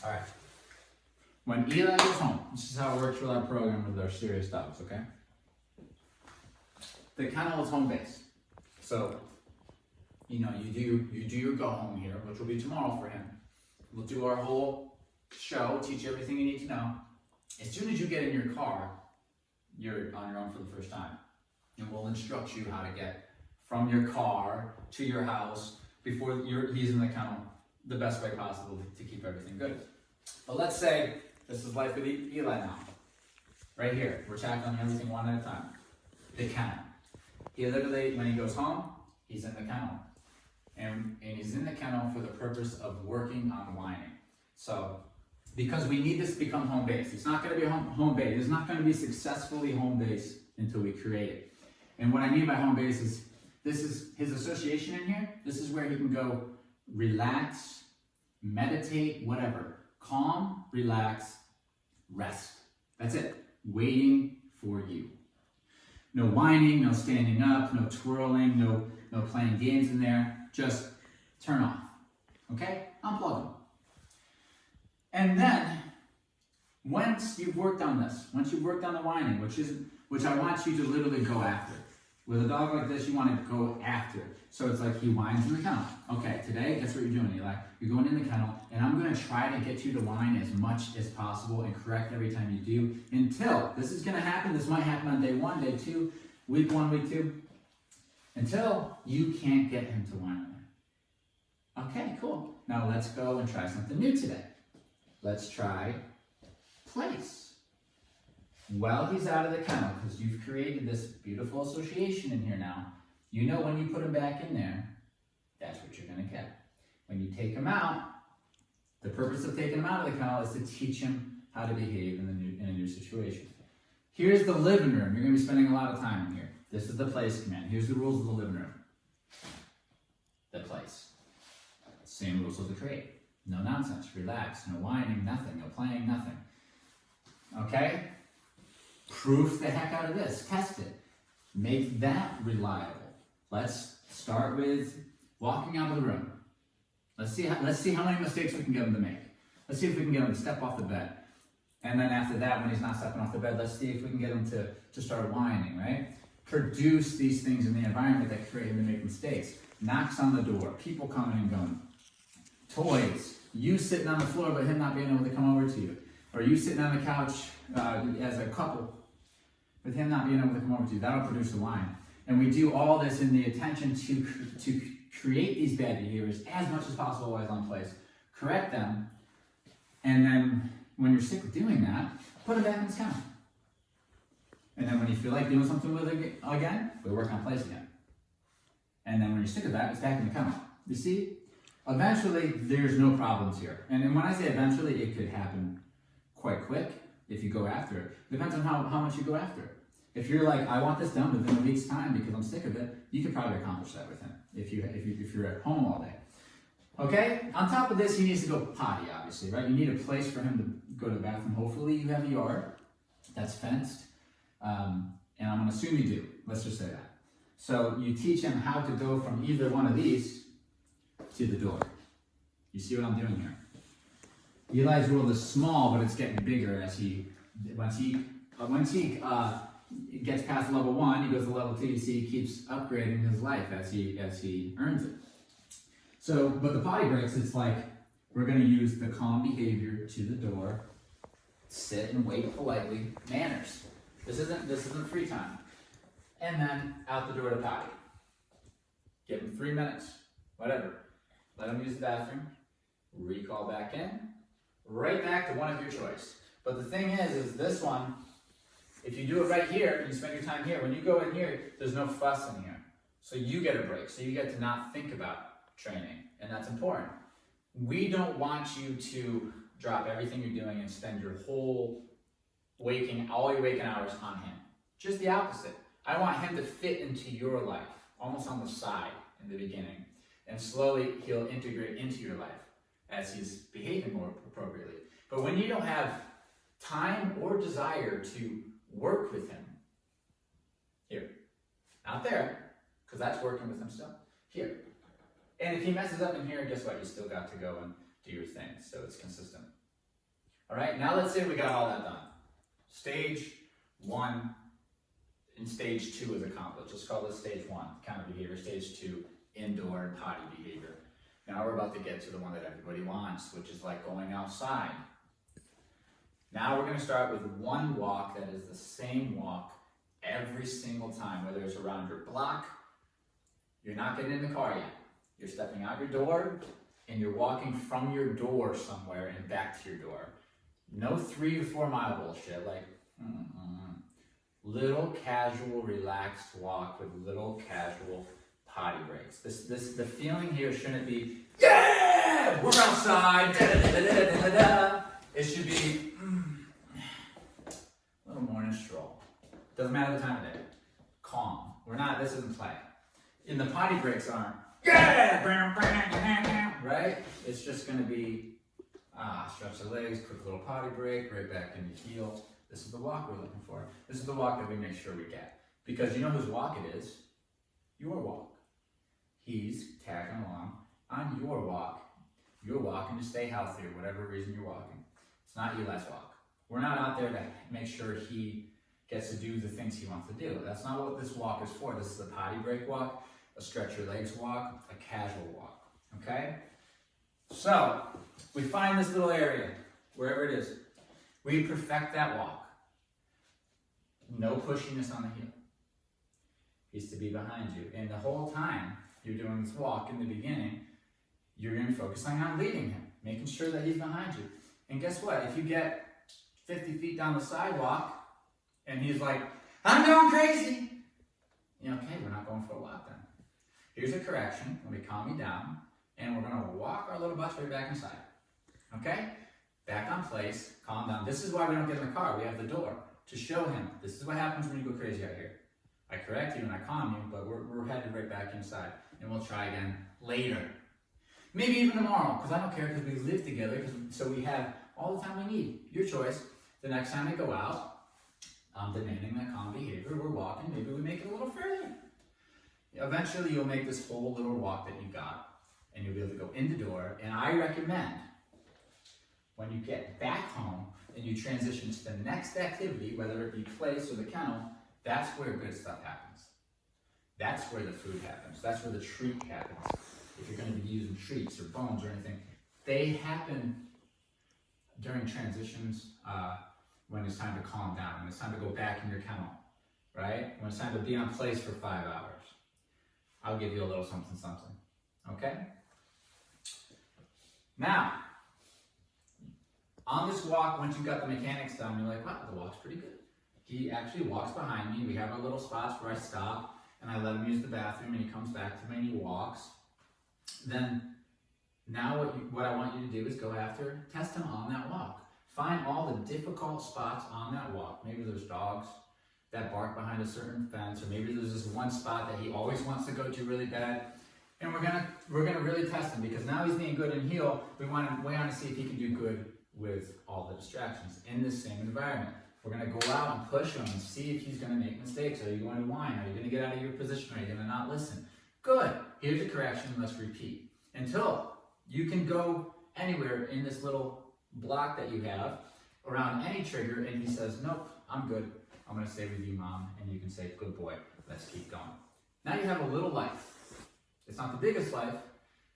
All right. When Eli goes home, this is how it works with our program with our serious dogs, okay? The kennel is home base. So, you know, you do your go home here, which will be tomorrow for him. We'll do our whole show, teach you everything you need to know. As soon as you get in your car, you're on your own for the first time. And we'll instruct you how to get from your car to your house before he's in the kennel the best way possible to keep everything good. But let's say this is life with Eli now. Right here, we're tackling everything one at a time. The kennel. He literally, when he goes home, he's in the kennel. And he's in the kennel for the purpose of working on whining. So, because we need this to become home base. It's not going to be home base. It's not going to be successfully home base until we create it. And what I mean by home base is, this is his association in here. This is where he can go relax, meditate, whatever. Calm, relax, rest. That's it. Waiting for you. No whining, no standing up, no twirling, no playing games in there. Just turn off. Okay? Unplug them. And then, once you've worked on this, once you've worked on the whining, which I want you to literally go after. With a dog like this, you want to go after it. So it's like he whines in the kennel. Okay, today, guess what you're doing, Eli? You're going in the kennel, and I'm going to try to get you to whine as much as possible and correct every time you do until, this is going to happen, this might happen on day 1, day 2, week 1, week 2, until you can't get him to whine. Okay, cool. Now let's go and try something new today. Let's try place. While he's out of the kennel, because you've created this beautiful association in here now, you know when you put him back in there, that's what you're going to get. When you take him out, the purpose of taking him out of the kennel is to teach him how to behave in a new situation. Here's the living room. You're going to be spending a lot of time in here. This is the place command. Here's the rules of the living room. The place. Same rules as the crate. No nonsense. Relax. No whining. Nothing. No playing. Nothing. Okay? Proof the heck out of this. Test it. Make that reliable. Let's start with walking out of the room. Let's see how many mistakes we can get him to make. Let's see if we can get him to step off the bed. And then after that, when he's not stepping off the bed, let's see if we can get him to start whining, right? Produce these things in the environment that create him to make mistakes. Knocks on the door. People coming and going. Toys. You sitting on the floor, but him not being able to come over to you. Or you sitting on the couch as a couple, with him not being able to come over to you. That'll produce a whine. And we do all this in the intention to create these bad behaviors as much as possible while he's on place. Correct them. And then when you're sick of doing that, put him back in his kennel. And then when you feel like doing something with it again, we work on place again. And then when you're sick of that, it's back in the kennel. You see? Eventually, there's no problems here. And when I say eventually, it could happen quite quick if you go after it. Depends on how much you go after it. If you're like, I want this done within a week's time because I'm sick of it, you could probably accomplish that with him if you're at home all day. Okay? On top of this, he needs to go potty, obviously, right? You need a place for him to go to the bathroom. Hopefully you have a yard that's fenced. And I'm going to assume you do. Let's just say that. So you teach him how to go from either one of these to the door. You see what I'm doing here? Eli's world is small, but it's getting bigger as once he gets past level 1, he goes to level 2. You see, he keeps upgrading his life as he earns it. So, but the potty breaks, it's like we're going to use the calm behavior to the door, sit and wait politely, manners. This isn't free time, and then out the door to potty. Give him 3 minutes, whatever. Let him use the bathroom. Recall back in. Right back to one of your choice. But the thing is this one, if you do it right here, you spend your time here. When you go in here, there's no fuss in here. So you get a break. So you get to not think about training. And that's important. We don't want you to drop everything you're doing and spend your whole all your waking hours on him. Just the opposite. I want him to fit into your life, almost on the side in the beginning. And slowly he'll integrate into your life as he's behaving more appropriately. But when you don't have time or desire to work with him, here, not there, because that's working with him still, here. And if he messes up in here, guess what? You still got to go and do your thing, so it's consistent. All right, now let's say we got all that done. Stage 1 and stage 2 is accomplished. Let's call this stage 1, counter behavior. Stage 2, indoor and potty behavior. Now we're about to get to the one that everybody wants, which is like going outside. Now we're going to start with one walk that is the same walk every single time, whether it's around your block. You're not getting in the car yet. You're stepping out your door and you're walking from your door somewhere and back to your door. No 3 to 4 mile bullshit, like little casual relaxed walk with little casual potty breaks. The feeling here shouldn't be, yeah, we're outside, da, da, da, da, da, da, da. It should be a little morning stroll. Doesn't matter the time of day. Calm. This isn't play. And the potty breaks aren't, yeah, right? It's just gonna be, stretch the legs, quick little potty break, right back in the heel. This is the walk we're looking for. This is the walk that we make sure we get. Because you know whose walk it is? Your walk. He's tagging along on your walk. You're walking to stay healthy or whatever reason you're walking. It's not Eli's walk. We're not out there to make sure he gets to do the things he wants to do. That's not what this walk is for. This is a potty break walk, a stretch your legs walk, a casual walk, okay? So, we find this little area, wherever it is. We perfect that walk. No pushiness on the heel. He's to be behind you. And the whole time you're doing this walk in the beginning, you're going to be focusing on leading him, making sure that he's behind you. And guess what? If you get 50 feet down the sidewalk and he's like, I'm going crazy, okay, we're not going for a walk then. Here's a correction. Let me calm you down. And we're going to walk our little butts right back inside. Okay? Back on place, calm down. This is why we don't get in the car. We have the door to show him. This is what happens when you go crazy out here. I correct you and I calm you, but we're headed right back inside. And we'll try again later. Maybe even tomorrow, because I don't care, because we live together, so we have all the time we need. Your choice. The next time we go out, I'm demanding that calm behavior. We're walking. Maybe we make it a little further. Eventually, you'll make this whole little walk that you got, and you'll be able to go in the door. And I recommend when you get back home and you transition to the next activity, whether it be place or the kennel, that's where good stuff happens. That's where the food happens. That's where the treat happens. If you're going to be using treats or bones or anything, they happen during transitions when it's time to calm down, when it's time to go back in your kennel, right? When it's time to be on place for 5 hours. I'll give you a little something, something, okay? Now, on this walk, once you've got the mechanics done, you're like, wow, the walk's pretty good. He actually walks behind me. We have our little spots where I stop and I let him use the bathroom and he comes back to me and he walks. Then, now what I want you to do is go after, test him on that walk. Find all the difficult spots on that walk. Maybe there's dogs that bark behind a certain fence, or maybe there's this one spot that he always wants to go to really bad. And we're gonna really test him, because now he's being good in heel. We want to see if he can do good with all the distractions in this same environment. We're gonna go out and push him and see if he's gonna make mistakes. Are you going to whine? Are you gonna get out of your position? Are you gonna not listen? Good. Here's a correction. Let's repeat until you can go anywhere in this little block that you have around any trigger, and he says, nope, I'm good. I'm going to stay with you, Mom. And you can say, good boy, let's keep going. Now you have a little life. It's not the biggest life.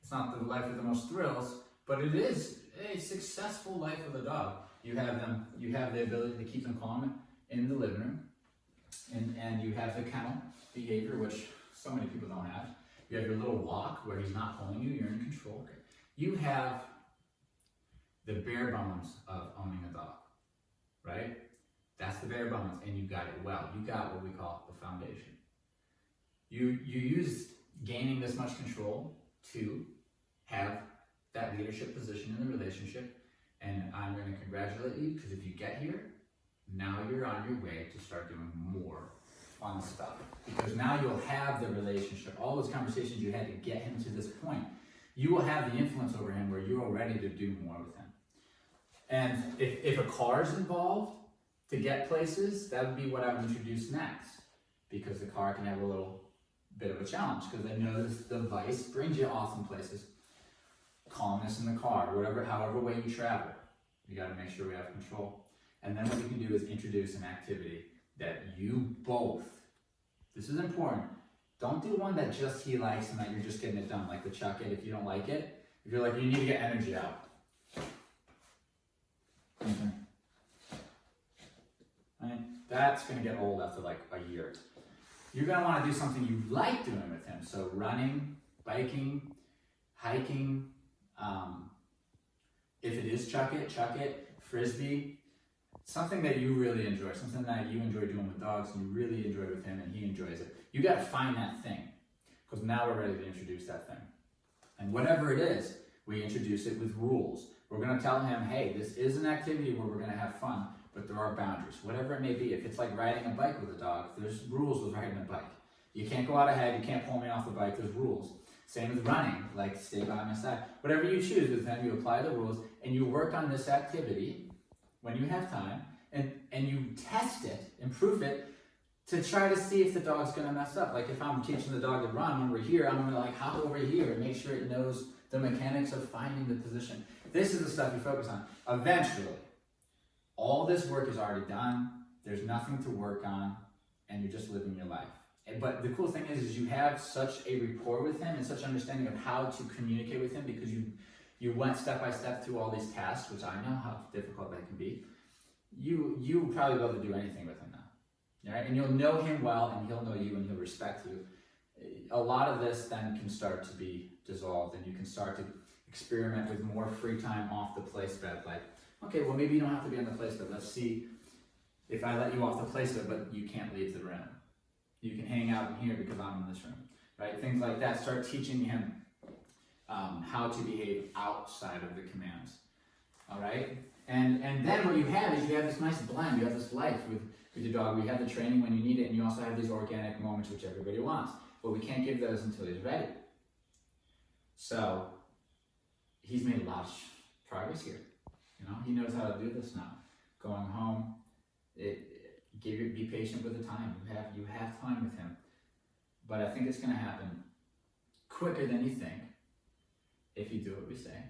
It's not the life with the most thrills, but it is a successful life with a dog. You have the ability to keep them calm in the living room. And you have the kennel behavior, which so many people don't have. You have your little walk where he's not pulling you, you're in control. You have the bare bones of owning a dog, right? That's the bare bones, and you got it well. You got what we call the foundation. You use gaining this much control to have that leadership position in the relationship, and I'm going to congratulate you, because if you get here, now you're on your way to start doing more fun stuff, because now you'll have the relationship, all those conversations you had to get him to this point. You will have the influence over him where you're ready to do more with him. And if a car is involved to get places, that would be what I would introduce next, because the car can have a little bit of a challenge, because I know this device brings you awesome places. Calmness in the car, however way you travel. We got to make sure we have control. And then what you can do is introduce an activity that you both, this is important, don't do one that just he likes and that you're just getting it done, like the chuck it if you don't like it. If you're like, you need to get energy out. Right? That's going to get old after like a year. You're going to want to do something you like doing with him. So running, biking, hiking, if it is chuck it, frisbee, something that you really enjoy, something that you enjoy doing with dogs and you really enjoy with him and he enjoys it. You got to find that thing, because now we're ready to introduce that thing. And whatever it is, we introduce it with rules. We're going to tell him, hey, this is an activity where we're going to have fun, but there are boundaries, whatever it may be. If it's like riding a bike with a dog, there's rules with riding a bike. You can't go out ahead, you can't pull me off the bike, there's rules. Same with running, like stay by my side. Whatever you choose with them, you apply the rules and you work on this activity when you have time and you test it, improve it to try to see if the dog's gonna mess up. Like if I'm teaching the dog to run when we're here, I'm gonna like hop over here and make sure it knows the mechanics of finding the position. This is the stuff you focus on. Eventually, all this work is already done. There's nothing to work on and you're just living your life. But the cool thing is you have such a rapport with him and such understanding of how to communicate with him because you went step by step through all these tasks, which I know how difficult that can be. You will probably be able to do anything with him now. Right? And you'll know him well and he'll know you and he'll respect you. A lot of this then can start to be dissolved and you can start to experiment with more free time off the place bed. Like, okay, well maybe you don't have to be on the place bed. Let's see if I let you off the place bed, but you can't leave the room. You can hang out in here because I'm in this room, right? Things like that. Start teaching him how to behave outside of the commands, all right? And then what you have is you have this nice blend. You have this life with your dog. We have the training when you need it, and you also have these organic moments which everybody wants. But we can't give those until he's ready. So he's made a lot of progress here. You know, he knows how to do this now. Going home, be patient with the time. You have time with him. But I think it's going to happen quicker than you think if you do what we say.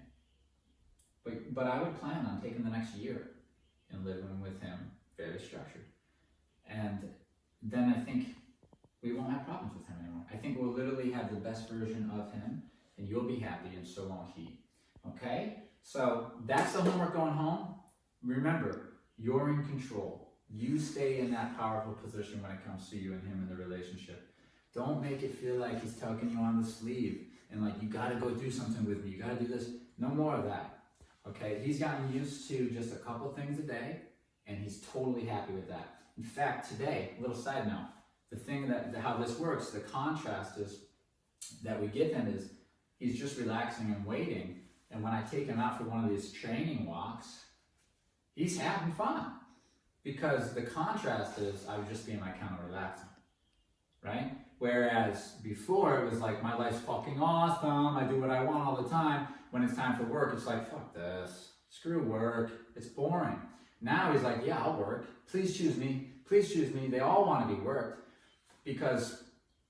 But I would plan on taking the next year and living with him very structured. And then I think we won't have problems with him anymore. I think we'll literally have the best version of him and you'll be happy and so won't he. Okay? So that's the homework going home. Remember, you're in control. You stay in that powerful position when it comes to you and him in the relationship. Don't make it feel like he's tugging you on the sleeve and like, you gotta go do something with me, you gotta do this. No more of that, okay? He's gotten used to just a couple things a day and he's totally happy with that. In fact, today, a little side note, the thing how this works, the contrast is that we give him is he's just relaxing and waiting. And when I take him out for one of these training walks, he's having fun. Because the contrast is, I would just be in my kennel relaxing, right? Whereas before, it was like, my life's fucking awesome, I do what I want all the time. When it's time for work, it's like, fuck this, screw work, it's boring. Now he's like, yeah, I'll work, please choose me, please choose me. They all want to be worked because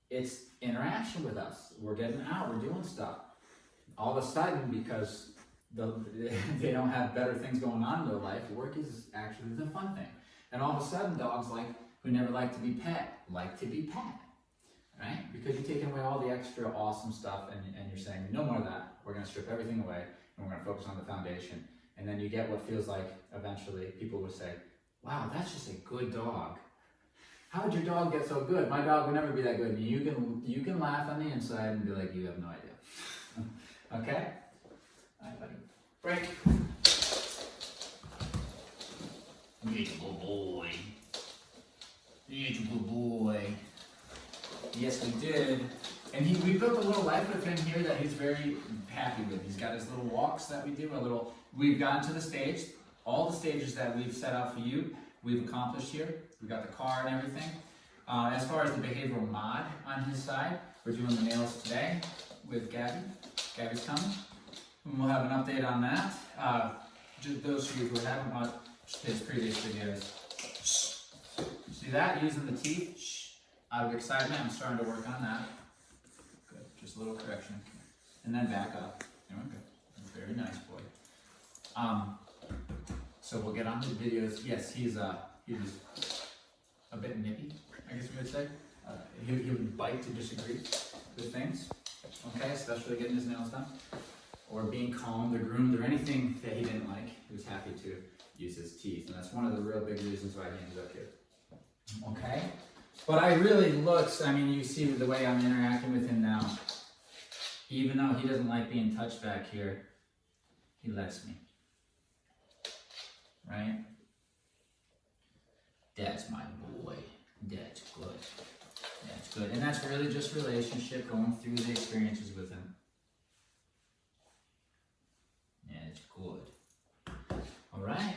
it's interaction with us. We're getting out, we're doing stuff. All of a sudden, because they don't have better things going on in their life, work is actually the fun thing. And all of a sudden, dogs who never like to be pet, like to be pet, right? Because you're taking away all the extra awesome stuff and you're saying, no more of that. We're going to strip everything away and we're going to focus on the foundation. And then you get what feels like eventually people will say, wow, that's just a good dog. How did your dog get so good? My dog would never be that good. And you can laugh on the inside and be like, you have no idea. Okay? All right, buddy. Break. He's a good boy. He's a good boy. Yes, we did. And we built a little life with him here that he's very happy with. He's got his little walks that we do, we've gotten to the stage. All the stages that we've set out for you, we've accomplished here. We've got the car and everything. As far as the behavioral mod on his side, we're doing the nails today with Gabby. Gabby's coming. And we'll have an update on that. Just those of you who haven't watched his previous videos. See that? Using the teeth. Out of excitement, I'm starting to work on that. Good. Just a little correction. And then back up. There we go. Very nice, boy. So we'll get on to the videos. Yes, he was a bit nippy, I guess we would say. He would bite to disagree with things, okay, especially getting his nails done, or being combed or groomed or anything that he didn't like. He was happy to use his teeth, and that's one of the real big reasons why he ended up here. Okay, but I mean, you see the way I'm interacting with him now. Even though he doesn't like being touched back here, he lets me. Right? That's my boy. That's good. That's good. And that's really just relationship, going through the experiences with him. That's good. All right.